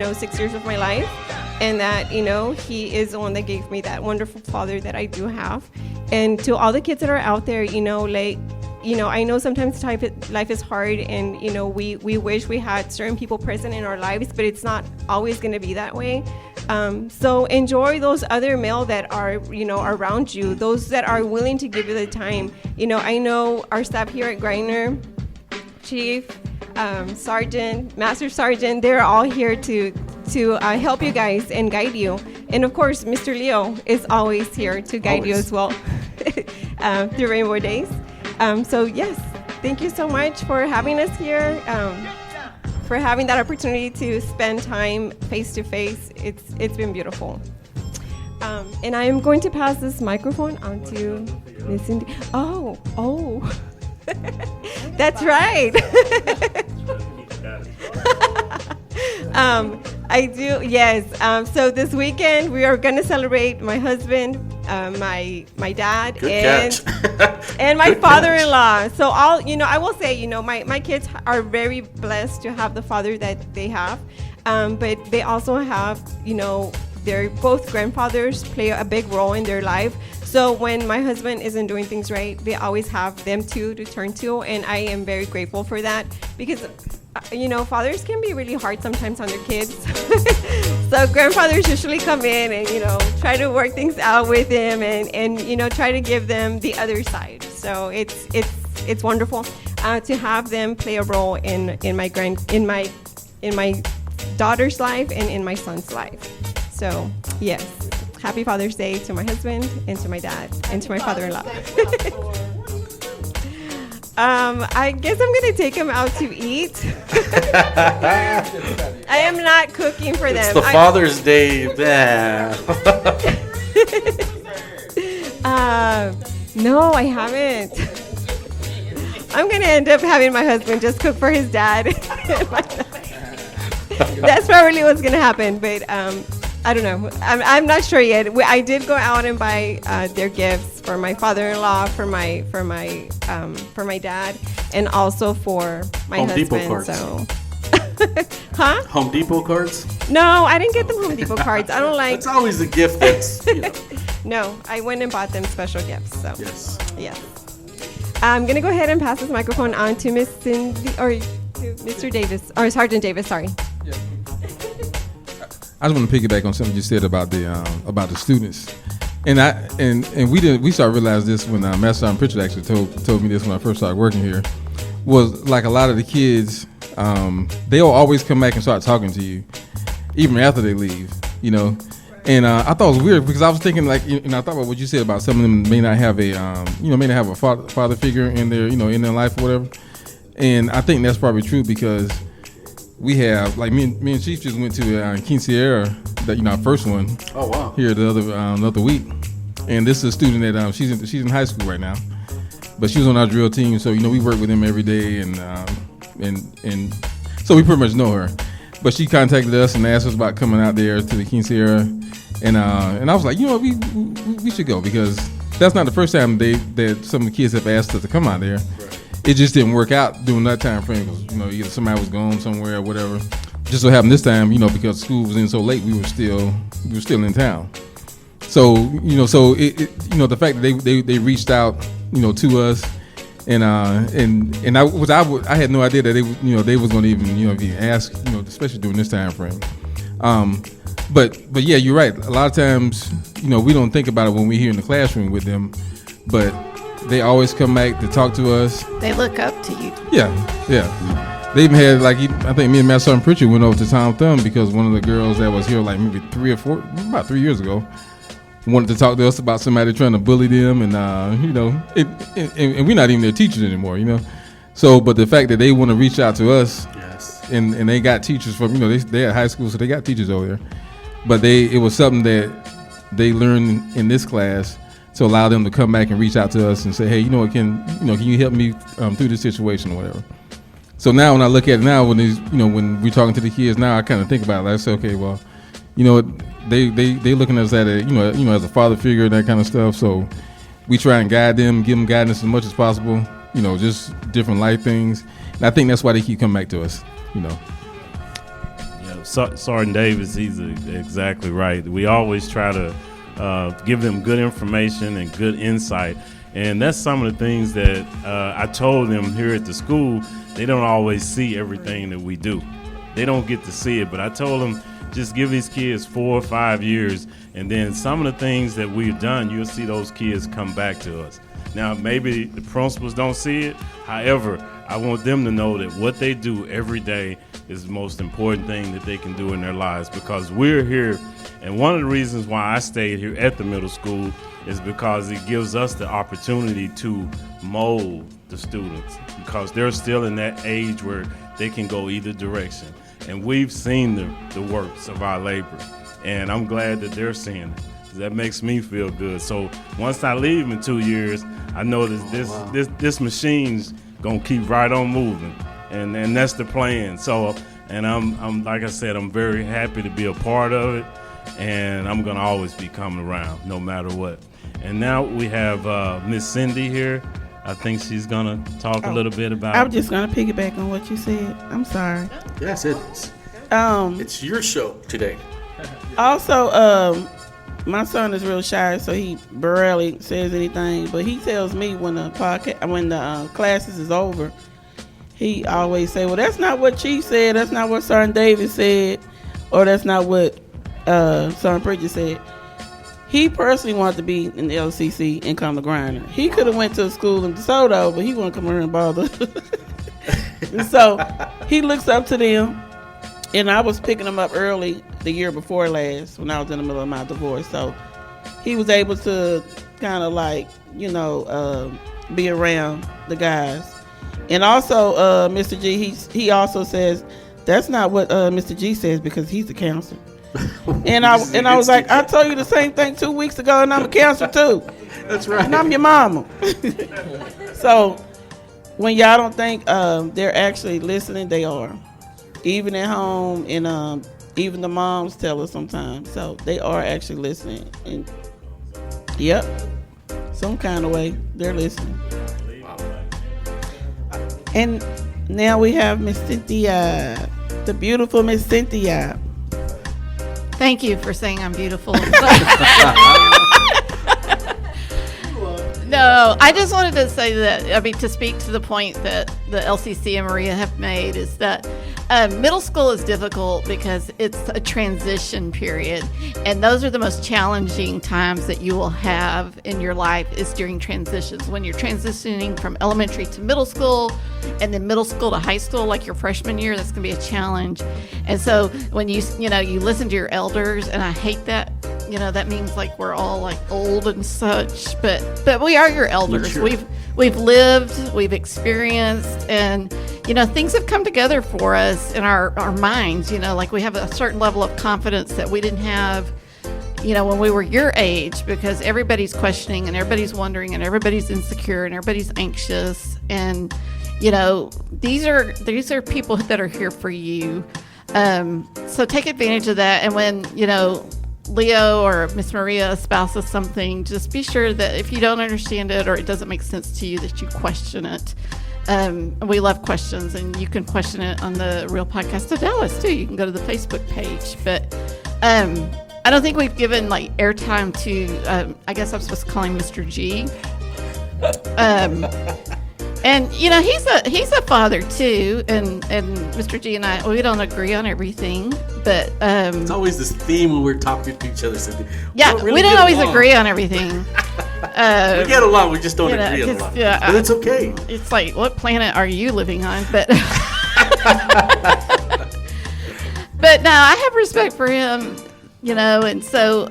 6 years of my life, and that he is the one that gave me that wonderful father that I do have. And to all the kids that are out there, I know sometimes life is hard, and we wish we had certain people present in our lives, but it's not always going to be that way. So enjoy those other male that are around you, those that are willing to give you the time. I know our staff here at Greiner, Chief, Sergeant, Master Sergeant, they're all here to help you guys and guide you. And of course, Mr. Leo is always here to guide you as well through Rainbow Days. So yes, thank you so much for having us here, for having that opportunity to spend time face to face. It's been beautiful. And I am going to pass this microphone on to Miss Cindy. Oh, that's right. I do, yes. So this weekend we are going to celebrate my husband, my dad, and my father-in-law. So I will say, my kids are very blessed to have the father that they have, but they also have, they're both grandfathers play a big role in their life. So when my husband isn't doing things right, they always have them to turn to, and I am very grateful for that, because fathers can be really hard sometimes on their kids. So grandfathers usually come in and try to work things out with them, and try to give them the other side. So it's wonderful to have them play a role in my daughter's life and in my son's life. So yes, happy Father's Day to my husband and to my dad and to my father-in-law. I guess I'm going to take them out to eat. I am not cooking for them. It's the Father's Day. No, I haven't. I'm going to end up having my husband just cook for his dad. That's probably what's going to happen, but I don't know. I'm not sure yet. I did go out and buy their gifts for my father-in-law, for my dad, and also for my Home husband. Depot cards. So, huh? Home Depot cards? No, I didn't get them Home Depot cards. I don't like. It's always a gift that's. No, I went and bought them special gifts. So Yes. I'm gonna go ahead and pass this microphone on to Miss Cindy or to Mr. Davis or Sergeant Davis. Sorry. Yeah. I just want to piggyback on something you said about the students, and we started realizing this when Master Sergeant Pridgett actually told me this when I first started working here. Was like a lot of the kids, they'll always come back and start talking to you, even after they leave, And I thought it was weird because I was thinking I thought about what you said about some of them may not have a father figure in their in their life or whatever, and I think that's probably true because. We have me and Chief just went to Quinceañera, our first one. Oh wow! Here the other week, and this is a student that she's in high school right now, but she was on our drill team, so we work with them every day, and so we pretty much know her. But she contacted us and asked us about coming out there to the Quinceañera, and I was like, we should go because that's not the first time that some of the kids have asked us to come out there. Right. It just didn't work out during that time frame because either somebody was gone somewhere or whatever. Just so happened this time, because school was in so late, we were still in town. So the fact that they reached out to us and I had no idea that they was going to even be asked especially during this time frame. But yeah, you're right. A lot of times we don't think about it when we're here in the classroom with them, but. They always come back to talk to us. They look up to you. Yeah. They even had I think me and Master Sergeant Pridgett went over to Tom Thumb because one of the girls that was here maybe about 3 years ago, wanted to talk to us about somebody trying to bully them, and and we're not even their teachers anymore, So, but the fact that they want to reach out to us, yes, and they got teachers from they at high school, so they got teachers over there, but it was something that they learned in this class. To allow them to come back and reach out to us and say, hey, can you help me through this situation or whatever. So now when I look at it now, when we're talking to the kids now, I kind of think about it. I say, okay, well, they looking at us at as a father figure and that kind of stuff. So we try and guide them, give them guidance as much as possible. Just different life things. And I think that's why they keep coming back to us. Sergeant Davis, he's exactly right. We always try to give them good information and good insight. And that's some of the things that I told them here at the school. They don't always see everything that we do. They don't get to see it. But I told them, just give these kids 4 or 5 years, and then some of the things that we've done, you'll see those kids come back to us. Now, maybe the principals don't see it. However, I want them to know that what they do every day is the most important thing that they can do in their lives, because we're here. And one of the reasons why I stayed here at the middle school is because it gives us the opportunity to mold the students, because they're still in that age where they can go either direction. And we've seen the works of our labor, and I'm glad that they're seeing it. That makes me feel good. So once I leave in 2 years, I know that this machine's gonna keep right on moving, and that's the plan. So, and I'm like I said, I'm very happy to be a part of it, and I'm gonna always be coming around no matter what. And now we have Miss Cindy here. I think she's gonna talk a little bit about. I'm just gonna piggyback on what you said. I'm sorry. Yes, it's your show today. Also, my son is real shy, so he barely says anything. But he tells me when the classes is over, he always say, "Well, that's not what Chief said. That's not what Sergeant Davis said, or that's not what Sergeant Pridgett said." He personally wanted to be in the LCC and come to Greiner. He could have went to a school in DeSoto, but he wouldn't come here and bother. And so he looks up to them. And I was picking him up early the year before last when I was in the middle of my divorce. So he was able to kind of be around the guys. And also, Mr. G, he also says, that's not what Mr. G says, because he's a counselor. And I was like, I told you the same thing 2 weeks ago, and I'm a counselor too. That's right. And I'm your mama. So when y'all don't think they're actually listening, they are. Even at home, and even the moms tell us sometimes. So they are actually listening. And yep, some kind of way they're listening. And now we have Miss Cynthia, the beautiful Miss Cynthia. Thank you for saying I'm beautiful. No, I just wanted to say that, to speak to the point that the LCC and Maria have made, is that middle school is difficult because it's a transition period, and those are the most challenging times that you will have in your life, is during transitions. When you're transitioning from elementary to middle school, and then middle school to high school, like your freshman year, that's going to be a challenge. And so when you listen to your elders, and I hate that. That means like we're all like old and such, but we are your elders. Sure. We've lived, we've experienced, and things have come together for us in our minds. Like we have a certain level of confidence that we didn't have, when we were your age, because everybody's questioning and everybody's wondering and everybody's insecure and everybody's anxious, and these are people that are here for you. So take advantage of that, and when Leo or Miss Maria espouses something, just be sure that if you don't understand it or it doesn't make sense to you, that you question it. We love questions, and you can question it on the Real Podcast of Dallas too. You can go to the Facebook page, but I don't think we've given like airtime to. I guess I'm supposed to call him Mr. G. And he's a father too, and Mr. G and I, we don't agree on everything, but it's always this theme when we're talking to each other. Cindy. We don't always agree on everything. We get along, we just don't agree on a lot. Yeah, but it's okay. It's like, what planet are you living on? But but no, I have respect for him, and so.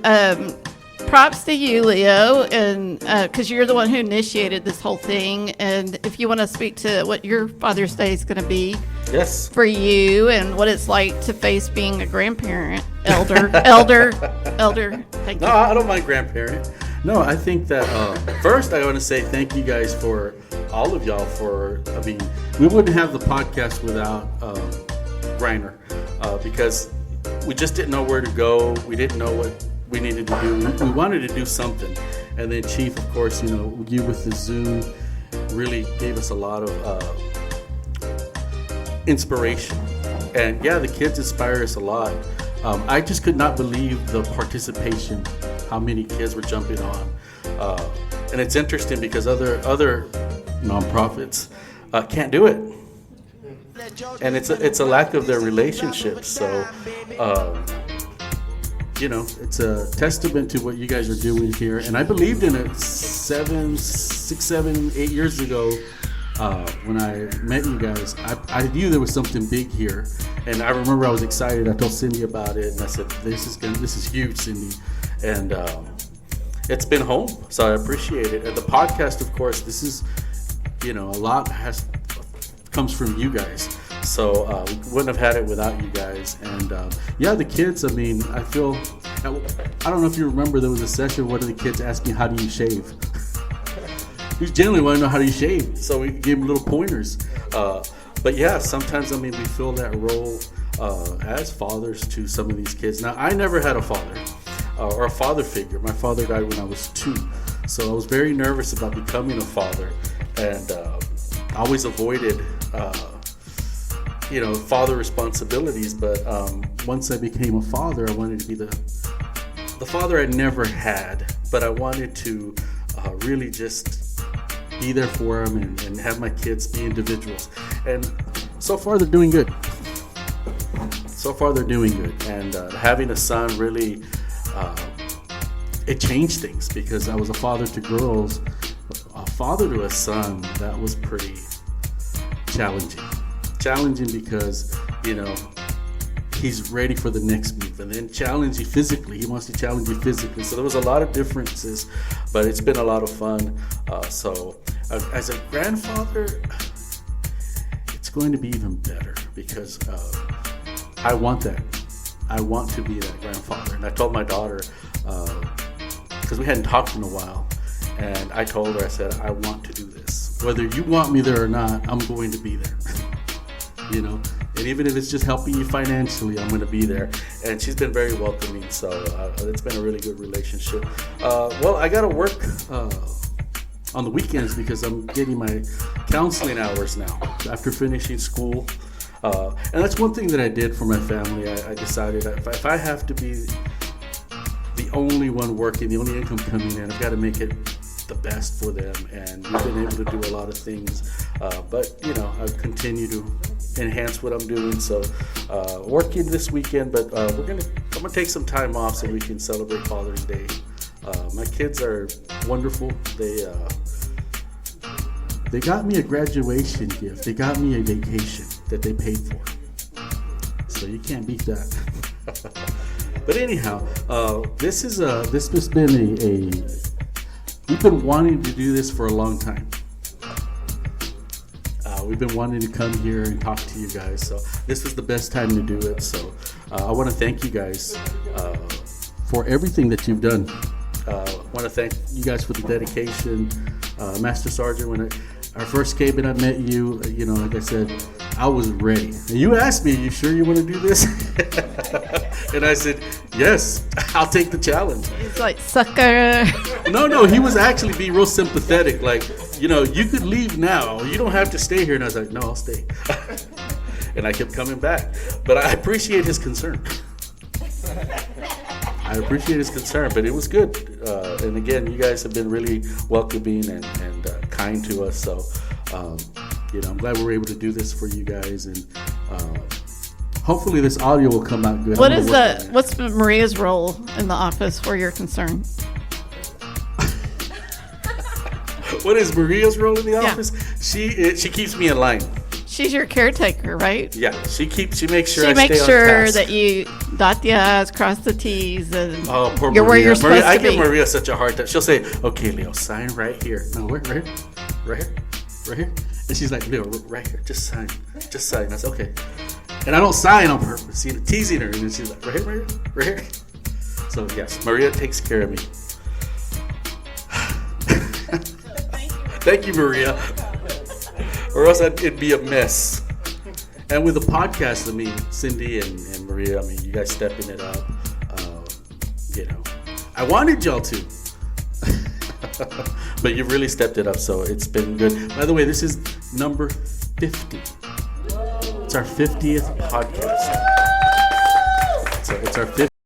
Props to you, Leo, and because you're the one who initiated this whole thing. And if you want to speak to what your Father's Day is going to be, yes, for you, and what it's like to face being a grandparent, elder. Thank you. No, I don't mind grandparent. No, I think that first I want to say thank you guys for all of y'all for. We wouldn't have the podcast without Greiner because we just didn't know where to go. We didn't know what we needed to do. We wanted to do something, and then Chief, of course, you with the Zoom really gave us a lot of inspiration And yeah, the kids inspire us a lot. I just could not believe the participation, how many kids were jumping on. And it's interesting because other nonprofits can't do it. And it's a lack of their relationships. So, it's a testament to what you guys are doing here. And I believed in it 6, 7, 8 years ago when I met you guys. I knew there was something big here. And I remember I was excited. I told Cindy about it, and I said, "This is huge, Cindy." And it's been home, so I appreciate it. And the podcast, of course, this is, a lot comes from you guys. So we wouldn't have had it without you guys. And the kids, I don't know if you remember, there was a session, one of the kids asked me, "How do you shave?" We generally want to know how do you shave. So we gave them little pointers. But yeah, sometimes, we fill that role as fathers to some of these kids. Now, I never had a father or a father figure. My father died when I was 2. So I was very nervous about becoming a father. And I always avoided father responsibilities, but once I became a father, I wanted to be the father I never had, but I wanted to really just be there for them and have my kids be individuals. And so far they're doing good. And having a son really, it changed things, because I was a father to girls, a father to a son. That was pretty challenging because he's ready for the next move, and then challenge you physically. He wants to challenge you physically. So there was a lot of differences, but it's been a lot of fun. As a grandfather, it's going to be even better, because I want that. I want to be that grandfather. And I told my daughter, because we hadn't talked in a while, and I told her, I said, "I want to do this. Whether you want me there or not, I'm going to be there." And even if it's just helping you financially, I'm going to be there. And she's been very welcoming, so it's been a really good relationship. I got to work on the weekends because I'm getting my counseling hours now after finishing school. And that's one thing that I did for my family. I decided if I have to be the only one working, the only income coming in, I've got to make it the best for them. And we've been able to do a lot of things. But I've continued to enhance what I'm doing. So working this weekend, but I'm gonna take some time off so we can celebrate Father's Day. My kids are wonderful. They got me a graduation gift. They got me a vacation that they paid for. So you can't beat that. But anyhow, this has been we've been wanting to do this for a long time. We've been wanting to come here and talk to you guys, so this was the best time to do it. So I want to thank you guys for everything that you've done. I want to thank you guys for the dedication. Master Sergeant, when I first came in, I met you, like I said, I was ready. And you asked me, "You sure you want to do this?" And I said, "Yes, I'll take the challenge." He's like, "Sucker." No, he was actually being real sympathetic. Like, you could leave now. You don't have to stay here. And I was like, "No, I'll stay." And I kept coming back. But I appreciate his concern. But it was good. And again, you guys have been really welcoming and kind to us. So, I'm glad we were able to do this for you guys. And hopefully this audio will come out good. What's Maria's role in the office where you're concerned? What is Maria's role in the office? She keeps me in line. She's your caretaker, right? Yeah, she makes sure I stay on task. She makes sure that you dot the I's, cross the T's, and poor you're Maria. where you're supposed I to be. give Maria such a hard time. She'll say, "Okay, Leo, sign right here." No, right here. And she's like, "Leo, right here, just sign. I said, "Okay." And I don't sign on purpose, teasing her. And then she's like, right here. So yes, Maria takes care of me. Thank you, Maria. Or else it'd be a mess. And with the podcast, Cindy and Maria, you guys stepping it up. I wanted y'all to. But you've really stepped it up, so it's been good. By the way, this is number 50. It's our 50th podcast. So it's our 50th.